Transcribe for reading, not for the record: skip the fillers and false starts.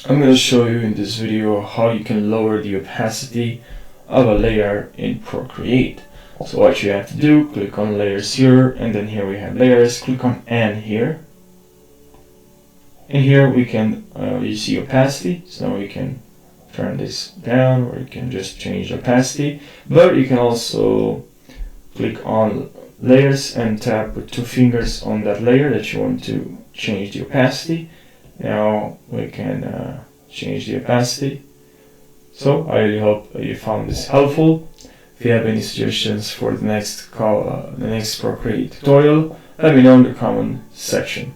I'm going to show you in this video how you can lower the opacity of a layer in Procreate. So what you have to do, click on layers here, and then here we have layers, click on N here. And here we can, you see opacity, so we can turn this down, or you can just change opacity. But you can also click on layers and tap with 2 fingers on that layer that you want to change the opacity. Now we can change the opacity. So I really hope you found this helpful. If you have any suggestions for the next Procreate tutorial, let me know in the comment section.